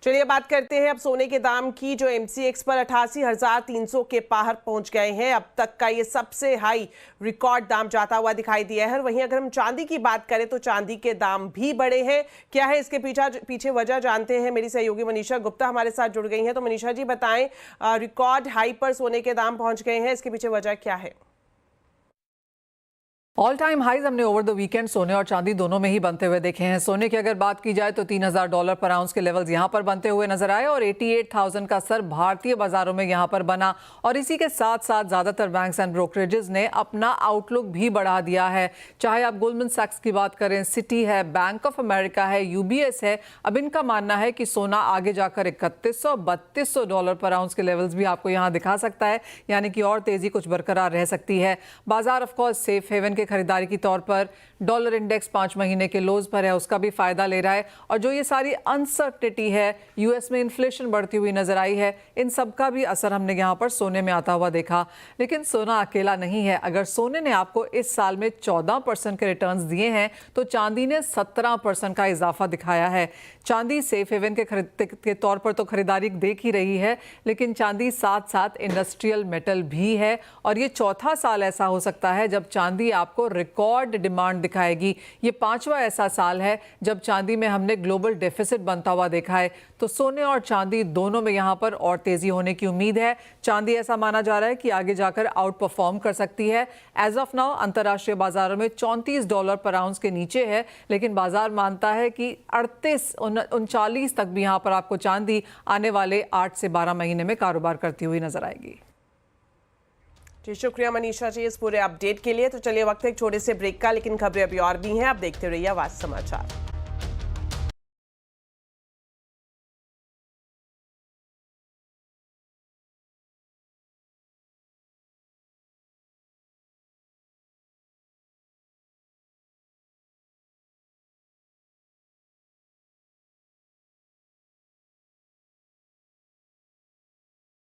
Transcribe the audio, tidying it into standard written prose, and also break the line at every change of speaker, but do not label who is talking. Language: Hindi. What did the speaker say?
चलिए बात करते हैं अब सोने के दाम की, जो MCX पर 88,300 के पार पहुंच गए हैं। अब तक का ये सबसे हाई रिकॉर्ड दाम जाता हुआ दिखाई दिया है। वहीं अगर हम चांदी की बात करें तो चांदी के दाम भी बढ़े हैं। क्या है इसके पीछे वजह जानते हैं। मेरी सहयोगी मनीषा गुप्ता हमारे साथ जुड़ गई हैं। तो मनीषा जी बताएं, रिकॉर्ड हाई पर सोने के दाम पहुंच गए हैं, इसके पीछे वजह क्या है?
ऑल टाइम हाइज हमने ओवर द वीकेंड सोने और चांदी दोनों में ही बनते हुए देखे हैं। सोने की अगर बात की जाए तो $3,000 पर आउंस के लेवल्स यहां पर बनते हुए नजर आए और 88,000 का सर भारतीय बाजारों में यहां पर बना। और इसी के साथ साथ ज्यादातर बैंक्स एंड ब्रोकरेजेस ने अपना आउटलुक भी बढ़ा दिया है। चाहे आप गोल्डमैन सैक्स की बात करें, सिटी है, बैंक ऑफ अमेरिका है, UBS है, अब इनका मानना है कि सोना आगे जाकर $3,100-3,200 पर आउंस के लेवल्स भी आपको यहां दिखा सकता है, यानी कि और तेजी कुछ बरकरार रह सकती है। बाजार ऑफकोर्स सेफ हेवन के खरीदारी के तौर पर डॉलर इंडेक्स 5 महीने के लोज पर है, उसका भी फायदा ले रहा है। और जो ये सारी अनसर्टेनिटी है, यूएस में इन्फ्लेशन बढ़ती हुई नजर आई है, इन सब का भी असर हमने यहाँ पर सोने में आता हुआ देखा। लेकिन सोना अकेला नहीं है। अगर सोने ने आपको इस साल में 14% के रिटर्न्स दिए हैं तो चांदी ने 17% का इजाफा दिखाया है। चांदी सेफ हेवन के तौर पर तो खरीदारी देख ही रही है, लेकिन चांदी साथ साथ इंडस्ट्रियल मेटल भी है और ये चौथा साल ऐसा हो सकता है जब चांदी आपको रिकॉर्ड डिमांड दिखाएगी। ये 5वां ऐसा साल है जब चांदी में हमने ग्लोबल डेफिसिट बनता हुआ देखा है। तो सोने और चांदी दोनों में यहां पर और तेजी होने की उम्मीद है। चांदी ऐसा माना जा रहा है कि आगे जाकर आउट परफॉर्म कर सकती है। एज ऑफ नाउ अंतर्राष्ट्रीय बाजारों में $34 पर आउंस के नीचे है, लेकिन बाजार मानता है कि 38-39 तक भी यहां पर आपको चांदी आने वाले 8 से 12 महीने में कारोबार करती हुई नजर आएगी।
जी शुक्रिया मनीषा जी इस पूरे अपडेट के लिए। तो चलिए वक्त है एक छोटे से ब्रेक का, लेकिन खबरें अभी और भी हैं। आप देखते रहिए आवाज समाचार।